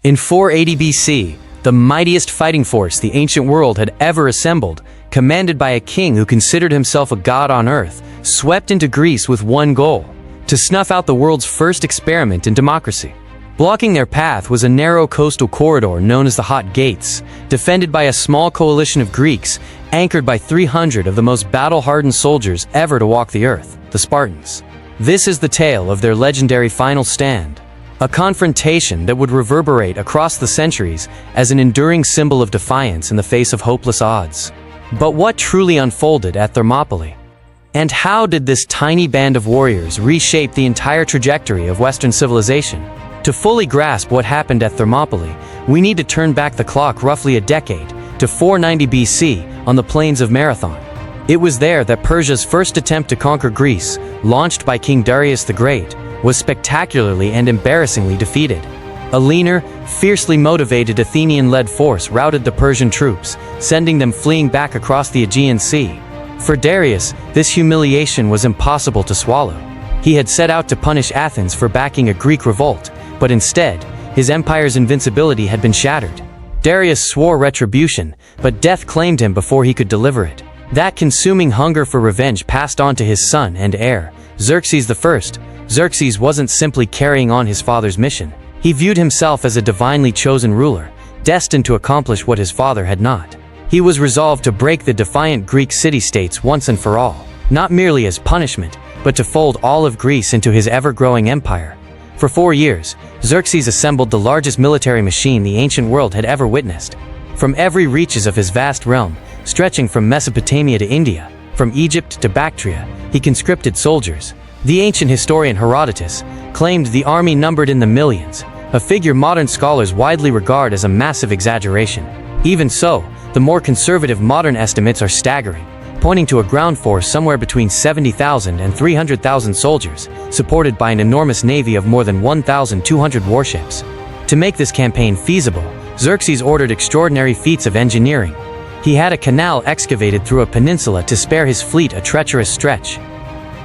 In 480 BC, the mightiest fighting force the ancient world had ever assembled, commanded by a king who considered himself a god on earth, swept into Greece with one goal: to snuff out the world's first experiment in democracy. Blocking their path was a narrow coastal corridor known as the Hot Gates, defended by a small coalition of Greeks, anchored by 300 of the most battle-hardened soldiers ever to walk the earth, the Spartans. This is the tale of their legendary final stand, a confrontation that would reverberate across the centuries as an enduring symbol of defiance in the face of hopeless odds. But what truly unfolded at Thermopylae? And how did this tiny band of warriors reshape the entire trajectory of Western civilization? To fully grasp what happened at Thermopylae, we need to turn back the clock roughly a decade, to 490 BC, on the plains of Marathon. It was there that Persia's first attempt to conquer Greece, launched by King Darius the Great, was spectacularly and embarrassingly defeated. A leaner, fiercely motivated Athenian-led force routed the Persian troops, sending them fleeing back across the Aegean Sea. For Darius, this humiliation was impossible to swallow. He had set out to punish Athens for backing a Greek revolt, but instead, his empire's invincibility had been shattered. Darius swore retribution, but death claimed him before he could deliver it. That consuming hunger for revenge passed on to his son and heir, Xerxes I. Xerxes wasn't simply carrying on his father's mission. He viewed himself as a divinely chosen ruler, destined to accomplish what his father had not. He was resolved to break the defiant Greek city-states once and for all, not merely as punishment, but to fold all of Greece into his ever-growing empire. For 4 years, Xerxes assembled the largest military machine the ancient world had ever witnessed. From every reaches of his vast realm, stretching from Mesopotamia to India, from Egypt to Bactria, he conscripted soldiers. The ancient historian Herodotus claimed the army numbered in the millions, a figure modern scholars widely regard as a massive exaggeration. Even so, the more conservative modern estimates are staggering, pointing to a ground force somewhere between 70,000 and 300,000 soldiers, supported by an enormous navy of more than 1,200 warships. To make this campaign feasible, Xerxes ordered extraordinary feats of engineering. He had a canal excavated through a peninsula to spare his fleet a treacherous stretch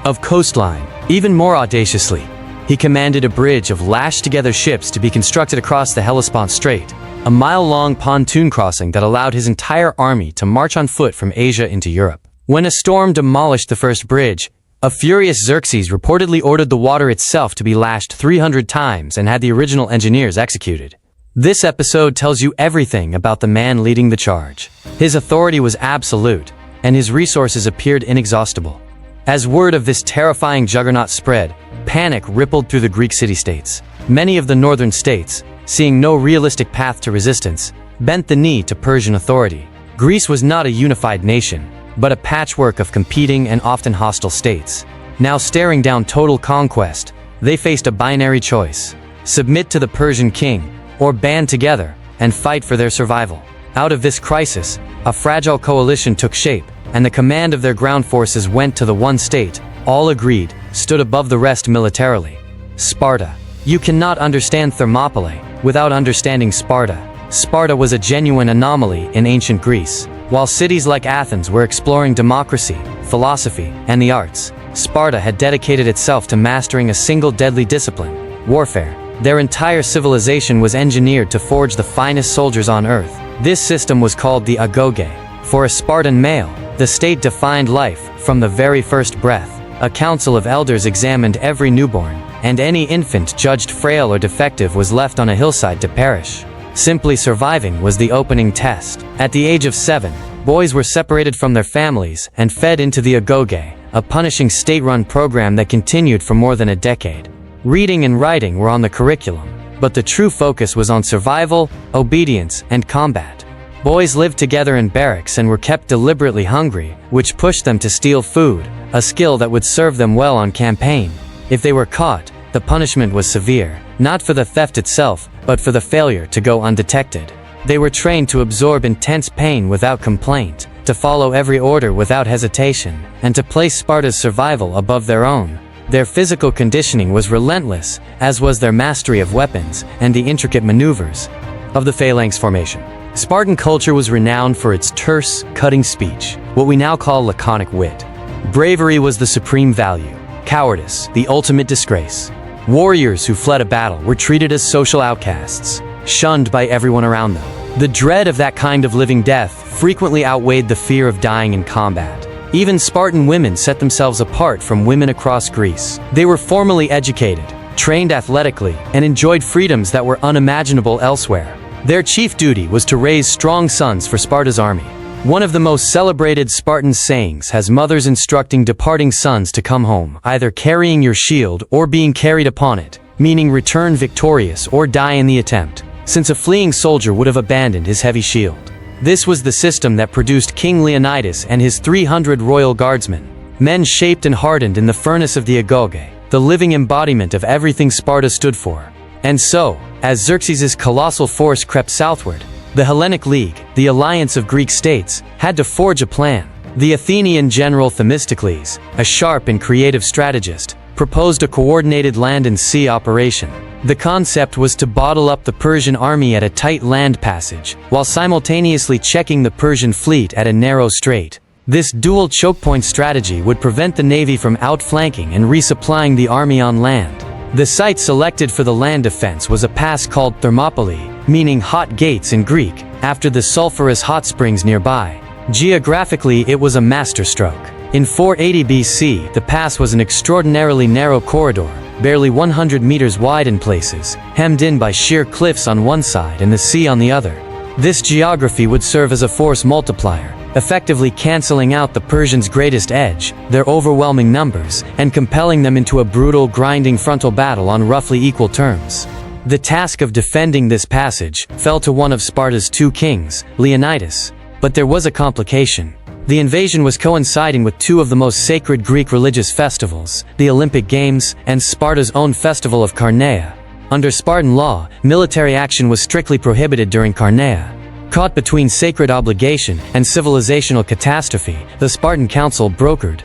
of coastline. Even more audaciously, he commanded a bridge of lashed-together ships to be constructed across the Hellespont Strait, a mile-long pontoon crossing that allowed his entire army to march on foot from Asia into Europe. When a storm demolished the first bridge, a furious Xerxes reportedly ordered the water itself to be lashed 300 times and had the original engineers executed. This episode tells you everything about the man leading the charge. His authority was absolute, and his resources appeared inexhaustible. As word of this terrifying juggernaut spread, panic rippled through the Greek city-states. Many of the northern states, seeing no realistic path to resistance, bent the knee to Persian authority. Greece was not a unified nation, but a patchwork of competing and often hostile states. Now staring down total conquest, they faced a binary choice: submit to the Persian king, or band together and fight for their survival. Out of this crisis, a fragile coalition took shape, and the command of their ground forces went to the one state, all agreed, stood above the rest militarily: Sparta. You cannot understand Thermopylae without understanding Sparta. Sparta was a genuine anomaly in ancient Greece. While cities like Athens were exploring democracy, philosophy, and the arts, Sparta had dedicated itself to mastering a single deadly discipline: warfare. Their entire civilization was engineered to forge the finest soldiers on earth. This system was called the agoge. For a Spartan male, the state defined life from the very first breath. A council of elders examined every newborn, and any infant judged frail or defective was left on a hillside to perish. Simply surviving was the opening test. At the age of 7, boys were separated from their families and fed into the agoge, a punishing state-run program that continued for more than a decade. Reading and writing were on the curriculum, but the true focus was on survival, obedience, and combat. Boys lived together in barracks and were kept deliberately hungry, which pushed them to steal food, a skill that would serve them well on campaign. If they were caught, the punishment was severe, not for the theft itself, but for the failure to go undetected. They were trained to absorb intense pain without complaint, to follow every order without hesitation, and to place Sparta's survival above their own. Their physical conditioning was relentless, as was their mastery of weapons and the intricate maneuvers of the phalanx formation. Spartan culture was renowned for its terse, cutting speech, what we now call laconic wit. Bravery was the supreme value, cowardice the ultimate disgrace. Warriors who fled a battle were treated as social outcasts. shunned by everyone around them. The dread of that kind of living death frequently outweighed the fear of dying in combat. Even Spartan women set themselves apart from women across Greece. They were formally educated, trained athletically, and enjoyed freedoms that were unimaginable elsewhere. Their chief duty was to raise strong sons for Sparta's army. One of the most celebrated Spartan sayings has mothers instructing departing sons to come home, either carrying your shield or being carried upon it, meaning return victorious or die in the attempt, since a fleeing soldier would have abandoned his heavy shield. This was the system that produced King Leonidas and his 300 royal guardsmen, men shaped and hardened in the furnace of the agoge, the living embodiment of everything Sparta stood for. And so, as Xerxes' colossal force crept southward, the Hellenic League, the alliance of Greek states, had to forge a plan. The Athenian general Themistocles, a sharp and creative strategist, proposed a coordinated land and sea operation. The concept was to bottle up the Persian army at a tight land passage, while simultaneously checking the Persian fleet at a narrow strait. This dual chokepoint strategy would prevent the navy from outflanking and resupplying the army on land. The site selected for the land defense was a pass called Thermopylae, meaning hot gates in Greek, after the sulfurous hot springs nearby. Geographically, it was a masterstroke. In 480 BC, the pass was an extraordinarily narrow corridor, barely 100 meters wide in places, hemmed in by sheer cliffs on one side and the sea on the other. This geography would serve as a force multiplier, effectively canceling out the Persians' greatest edge, their overwhelming numbers, and compelling them into a brutal, grinding frontal battle on roughly equal terms. The task of defending this passage fell to one of Sparta's two kings, Leonidas. But there was a complication. The invasion was coinciding with two of the most sacred Greek religious festivals, the Olympic Games and Sparta's own festival of Carneia. Under Spartan law, military action was strictly prohibited during Carneia. Caught between sacred obligation and civilizational catastrophe, the Spartan council brokered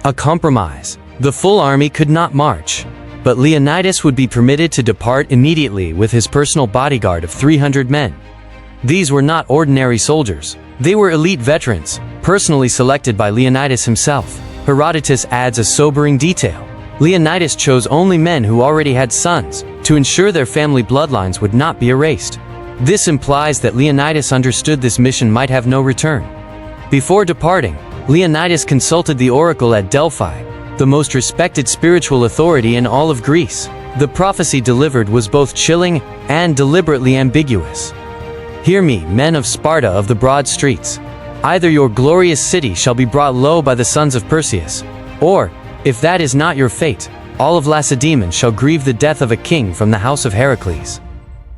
a compromise. The full army could not march, but Leonidas would be permitted to depart immediately with his personal bodyguard of 300 men. These were not ordinary soldiers. They were elite veterans, personally selected by Leonidas himself. Herodotus adds a sobering detail. Leonidas chose only men who already had sons, to ensure their family bloodlines would not be erased. This implies that Leonidas understood this mission might have no return. Before departing, Leonidas consulted the oracle at Delphi, the most respected spiritual authority in all of Greece. The prophecy delivered was both chilling and deliberately ambiguous. "Hear me, men of Sparta of the broad streets. Either your glorious city shall be brought low by the sons of Perseus, or, if that is not your fate, all of Lacedaemon shall grieve the death of a king from the house of Heracles."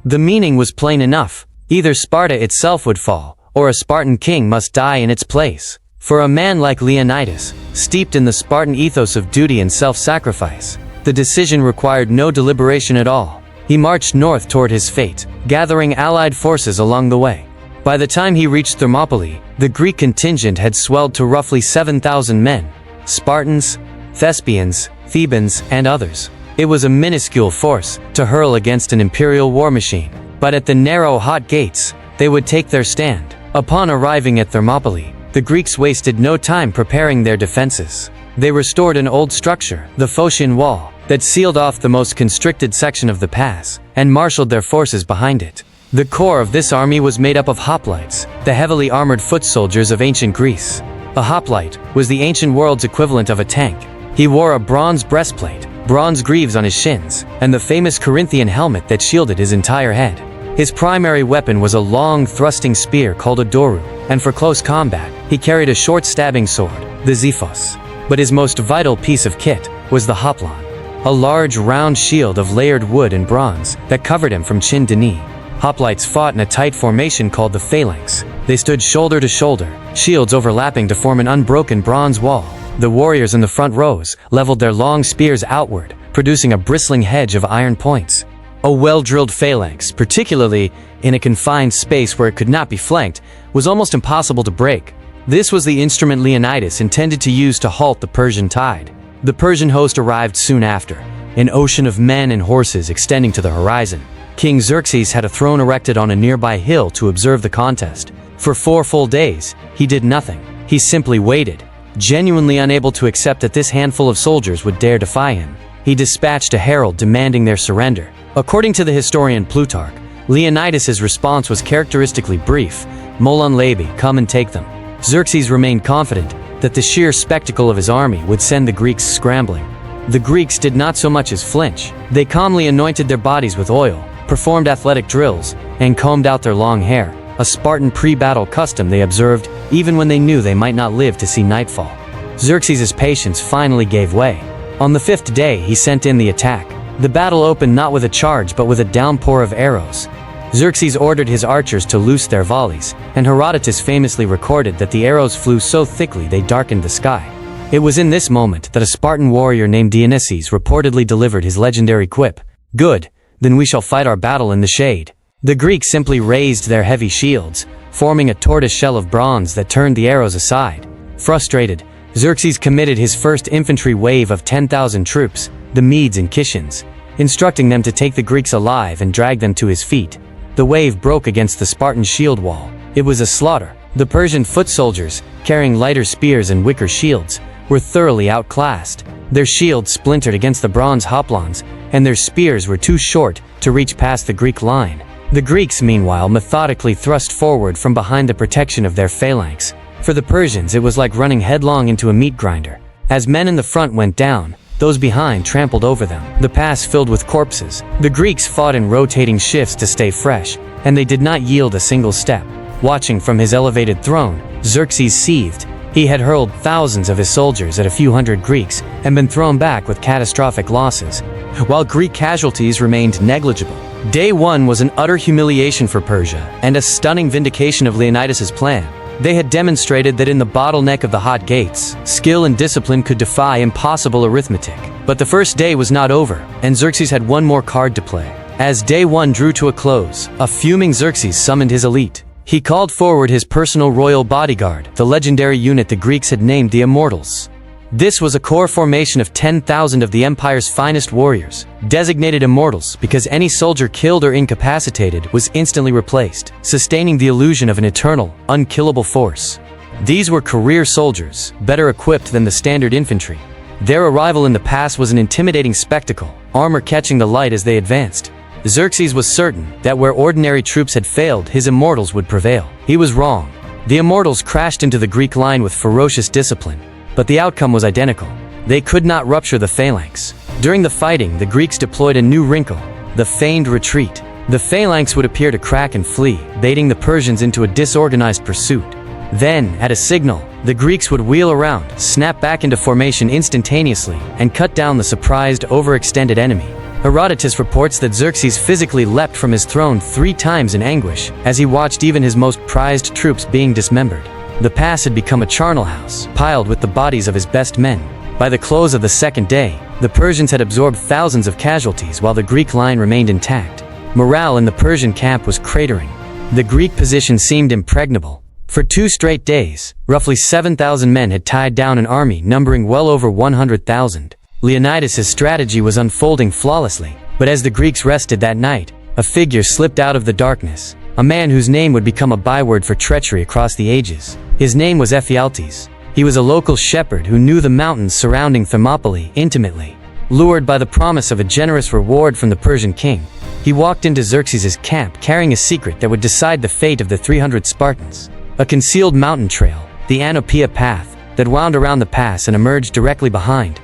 The meaning was plain enough. Either Sparta itself would fall, or a Spartan king must die in its place. For a man like Leonidas, steeped in the Spartan ethos of duty and self-sacrifice, the decision required no deliberation at all. He marched north toward his fate, gathering allied forces along the way. By the time he reached Thermopylae, the Greek contingent had swelled to roughly 7,000 men, Spartans, Thespians, Thebans, and others. It was a minuscule force to hurl against an imperial war machine. But at the narrow, hot gates, they would take their stand. Upon arriving at Thermopylae, the Greeks wasted no time preparing their defenses. They restored an old structure, the Phocian Wall, that sealed off the most constricted section of the pass, and marshaled their forces behind it. The core of this army was made up of hoplites, the heavily armored foot soldiers of ancient Greece. A hoplite was the ancient world's equivalent of a tank. He wore a bronze breastplate, bronze greaves on his shins, and the famous Corinthian helmet that shielded his entire head. His primary weapon was a long, thrusting spear called a doru, and for close combat, he carried a short stabbing sword, the xiphos. But his most vital piece of kit was the hoplon, a large, round shield of layered wood and bronze that covered him from chin to knee. Hoplites fought in a tight formation called the phalanx. They stood shoulder to shoulder, shields overlapping to form an unbroken bronze wall. The warriors in the front rows leveled their long spears outward, producing a bristling hedge of iron points. A well-drilled phalanx, particularly in a confined space where it could not be flanked, was almost impossible to break. This was the instrument Leonidas intended to use to halt the Persian tide. The Persian host arrived soon after, an ocean of men and horses extending to the horizon. King Xerxes had a throne erected on a nearby hill to observe the contest. For 4 full days, he did nothing. He simply waited, genuinely unable to accept that this handful of soldiers would dare defy him. He dispatched a herald demanding their surrender. According to the historian Plutarch, Leonidas's response was characteristically brief: "Molon Labi, come and take them." Xerxes remained confident that the sheer spectacle of his army would send the Greeks scrambling. The Greeks did not so much as flinch. They calmly anointed their bodies with oil, performed athletic drills, and combed out their long hair, a Spartan pre-battle custom they observed even when they knew they might not live to see nightfall. Xerxes' patience finally gave way. On the 5th day, he sent in the attack. The battle opened not with a charge but with a downpour of arrows. Xerxes ordered his archers to loose their volleys, and Herodotus famously recorded that the arrows flew so thickly they darkened the sky. It was in this moment that a Spartan warrior named Dionysus reportedly delivered his legendary quip, "Good, then we shall fight our battle in the shade." The Greeks simply raised their heavy shields, forming a tortoise shell of bronze that turned the arrows aside. Frustrated, Xerxes committed his first infantry wave of 10,000 troops, the Medes and Kishans, instructing them to take the Greeks alive and drag them to his feet. The wave broke against the Spartan shield wall. It was a slaughter. The Persian foot soldiers, carrying lighter spears and wicker shields, were thoroughly outclassed. Their shields splintered against the bronze hoplons, and their spears were too short to reach past the Greek line. The Greeks, meanwhile, methodically thrust forward from behind the protection of their phalanx. For the Persians, it was like running headlong into a meat grinder. As men in the front went down, those behind trampled over them, the pass filled with corpses. The Greeks fought in rotating shifts to stay fresh, and they did not yield a single step. Watching from his elevated throne, Xerxes seethed. He had hurled thousands of his soldiers at a few hundred Greeks and been thrown back with catastrophic losses, while Greek casualties remained negligible. Day 1 was an utter humiliation for Persia and a stunning vindication of Leonidas's plan. They had demonstrated that in the bottleneck of the hot gates, skill and discipline could defy impossible arithmetic. But the first day was not over, and Xerxes had one more card to play. As day 1 drew to a close, a fuming Xerxes summoned his elite. He called forward his personal royal bodyguard, the legendary unit the Greeks had named the Immortals. This was a core formation of 10,000 of the empire's finest warriors, designated Immortals because any soldier killed or incapacitated was instantly replaced, sustaining the illusion of an eternal, unkillable force. These were career soldiers, better equipped than the standard infantry. Their arrival in the pass was an intimidating spectacle, armor catching the light as they advanced. Xerxes was certain that where ordinary troops had failed, his Immortals would prevail. He was wrong. The Immortals crashed into the Greek line with ferocious discipline. But the outcome was identical. They could not rupture the phalanx. During the fighting, the Greeks deployed a new wrinkle, the feigned retreat. The phalanx would appear to crack and flee, baiting the Persians into a disorganized pursuit. Then, at a signal, the Greeks would wheel around, snap back into formation instantaneously, and cut down the surprised, overextended enemy. Herodotus reports that Xerxes physically leapt from his throne 3 times in anguish as he watched even his most prized troops being dismembered. The pass had become a charnel house, piled with the bodies of his best men. By the close of the second day, the Persians had absorbed thousands of casualties while the Greek line remained intact. Morale in the Persian camp was cratering. The Greek position seemed impregnable. For 2 straight days, roughly 7,000 men had tied down an army numbering well over 100,000. Leonidas's strategy was unfolding flawlessly, but as the Greeks rested that night, a figure slipped out of the darkness. A man whose name would become a byword for treachery across the ages. His name was Ephialtes. He was a local shepherd who knew the mountains surrounding Thermopylae intimately. Lured by the promise of a generous reward from the Persian king, he walked into Xerxes' camp carrying a secret that would decide the fate of the 300 Spartans. A concealed mountain trail, the Thermopylae path, that wound around the pass and emerged directly behind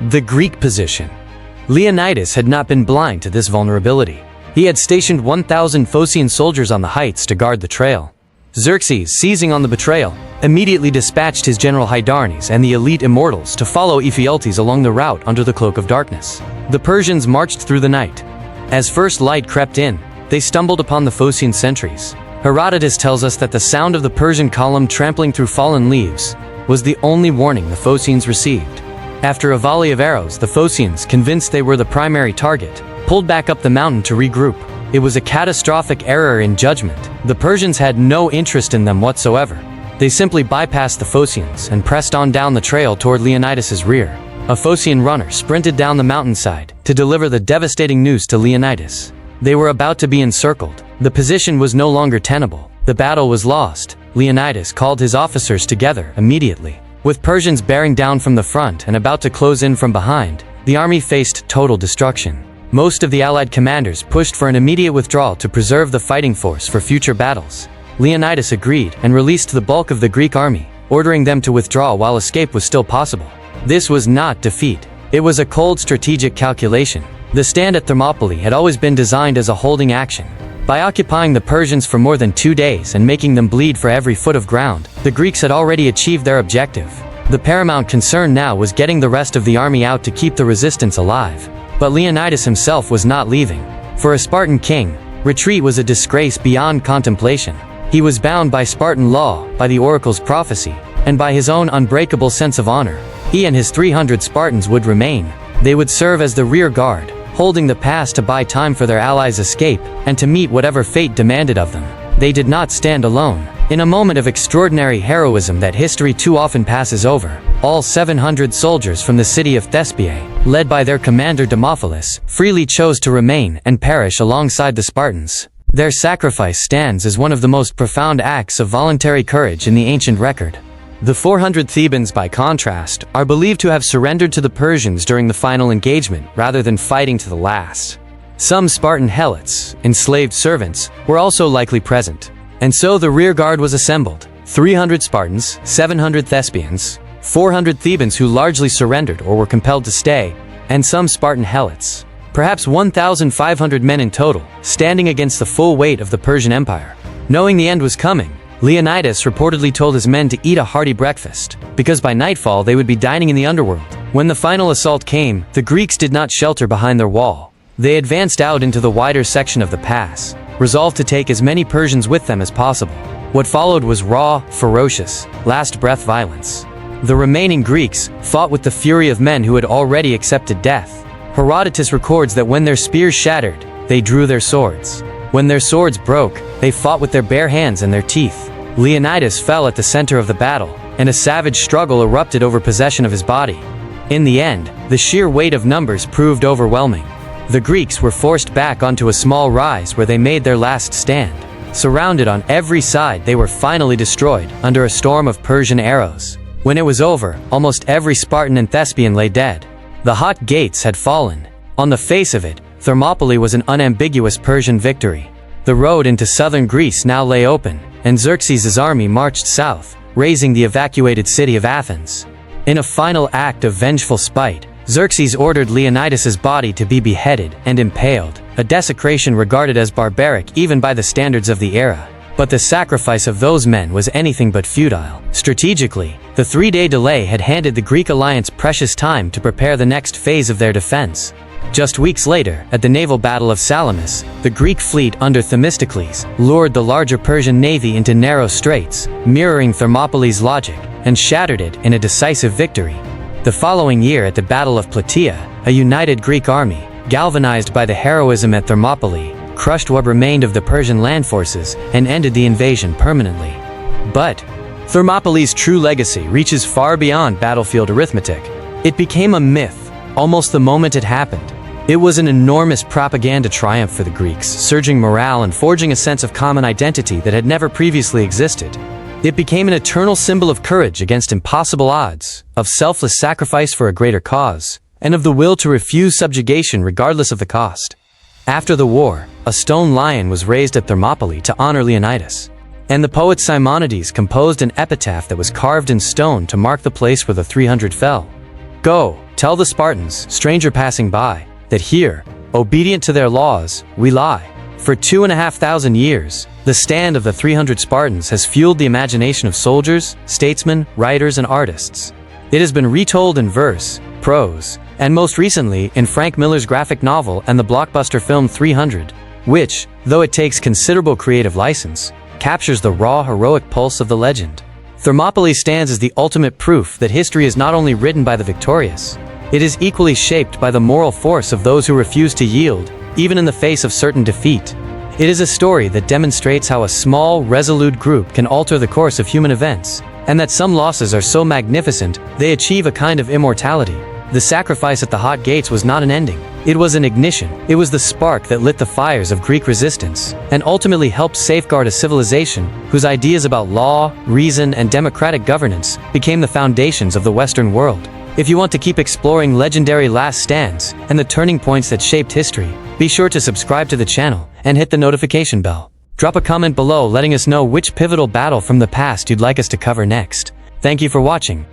the Greek position. Leonidas had not been blind to this vulnerability. He had stationed 1,000 Phocian soldiers on the heights to guard the trail. Xerxes, seizing on the betrayal, immediately dispatched his general Hydarnes and the elite Immortals to follow Ephialtes along the route under the cloak of darkness. The Persians marched through the night. As first light crept in, they stumbled upon the Phocian sentries. Herodotus tells us that the sound of the Persian column trampling through fallen leaves was the only warning the Phocians received. After a volley of arrows, the Phocians, convinced they were the primary target, pulled back up the mountain to regroup. It was a catastrophic error in judgment. The Persians had no interest in them whatsoever. They simply bypassed the Phocians and pressed on down the trail toward Leonidas's rear. A Phocian runner sprinted down the mountainside to deliver the devastating news to Leonidas. They were about to be encircled. The position was no longer tenable. The battle was lost. Leonidas called his officers together immediately. With Persians bearing down from the front and about to close in from behind, the army faced total destruction. Most of the Allied commanders pushed for an immediate withdrawal to preserve the fighting force for future battles. Leonidas agreed and released the bulk of the Greek army, ordering them to withdraw while escape was still possible. This was not defeat. It was a cold strategic calculation. The stand at Thermopylae had always been designed as a holding action. By occupying the Persians for more than 2 days and making them bleed for every foot of ground, the Greeks had already achieved their objective. The paramount concern now was getting the rest of the army out to keep the resistance alive. But Leonidas himself was not leaving. For a Spartan king, retreat was a disgrace beyond contemplation. He was bound by Spartan law, by the oracle's prophecy, and by his own unbreakable sense of honor. He and his 300 Spartans would remain. They would serve as the rear guard, holding the pass to buy time for their allies' escape, and to meet whatever fate demanded of them. They did not stand alone. In a moment of extraordinary heroism that history too often passes over, all 700 soldiers from the city of Thermopylae, led by their commander Thermopylae, freely chose to remain and perish alongside the Spartans. Their sacrifice stands as one of the most profound acts of voluntary courage in the ancient record. The 400 Thebans, by contrast, are believed to have surrendered to the Persians during the final engagement rather than fighting to the last. Some Spartan helots, enslaved servants, were also likely present. And so the rear guard was assembled. 300 Spartans, 700 Thespians, 400 Thebans who largely surrendered or were compelled to stay, and some Spartan helots. Perhaps 1,500 men in total, standing against the full weight of the Persian Empire. Knowing the end was coming, Leonidas reportedly told his men to eat a hearty breakfast, because by nightfall they would be dining in the underworld. When the final assault came, the Greeks did not shelter behind their wall. They advanced out into the wider section of the pass, resolved to take as many Persians with them as possible. What followed was raw, ferocious, last-breath violence. The remaining Greeks fought with the fury of men who had already accepted death. Herodotus records that when their spears shattered, they drew their swords. When their swords broke, they fought with their bare hands and their teeth. Leonidas fell at the center of the battle, and a savage struggle erupted over possession of his body. In the end, the sheer weight of numbers proved overwhelming. The Greeks were forced back onto a small rise where they made their last stand. Surrounded on every side, they were finally destroyed under a storm of Persian arrows. When it was over, almost every Spartan and Thespian lay dead. The hot gates had fallen. On the face of it, Thermopylae was an unambiguous Persian victory. The road into southern Greece now lay open, and Xerxes' army marched south, razing the evacuated city of Athens. In a final act of vengeful spite, Xerxes ordered Leonidas' body to be beheaded and impaled, a desecration regarded as barbaric even by the standards of the era. But the sacrifice of those men was anything but futile. Strategically, the 3-day delay had handed the Greek alliance precious time to prepare the next phase of their defense. Just weeks later, at the naval battle of Salamis, the Greek fleet under Themistocles lured the larger Persian navy into narrow straits, mirroring Thermopylae's logic, and shattered it in a decisive victory. The following year at the Battle of Plataea, a united Greek army, galvanized by the heroism at Thermopylae, crushed what remained of the Persian land forces and ended the invasion permanently. But Thermopylae's true legacy reaches far beyond battlefield arithmetic. It became a myth almost the moment it happened. It was an enormous propaganda triumph for the Greeks, surging morale and forging a sense of common identity that had never previously existed. It became an eternal symbol of courage against impossible odds, of selfless sacrifice for a greater cause, and of the will to refuse subjugation regardless of the cost. After the war, a stone lion was raised at Thermopylae to honor Leonidas, and the poet Simonides composed an epitaph that was carved in stone to mark the place where the 300 fell. Go, tell the Spartans, stranger passing by, that here, obedient to their laws, we lie. For 2,500 years, the stand of the 300 Spartans has fueled the imagination of soldiers, statesmen, writers, and artists. It has been retold in verse, prose, and most recently in Frank Miller's graphic novel and the blockbuster film 300, which, though it takes considerable creative license, captures the raw, heroic pulse of the legend. Thermopylae stands as the ultimate proof that history is not only written by the victorious, it is equally shaped by the moral force of those who refuse to yield, even in the face of certain defeat. It is a story that demonstrates how a small, resolute group can alter the course of human events, and that some losses are so magnificent they achieve a kind of immortality. The sacrifice at the hot gates was not an ending. It was an ignition. It was the spark that lit the fires of Greek resistance, and ultimately helped safeguard a civilization whose ideas about law, reason, and democratic governance became the foundations of the Western world. If you want to keep exploring legendary last stands and the turning points that shaped history, be sure to subscribe to the channel and hit the notification bell. Drop a comment below letting us know which pivotal battle from the past you'd like us to cover next. Thank you for watching.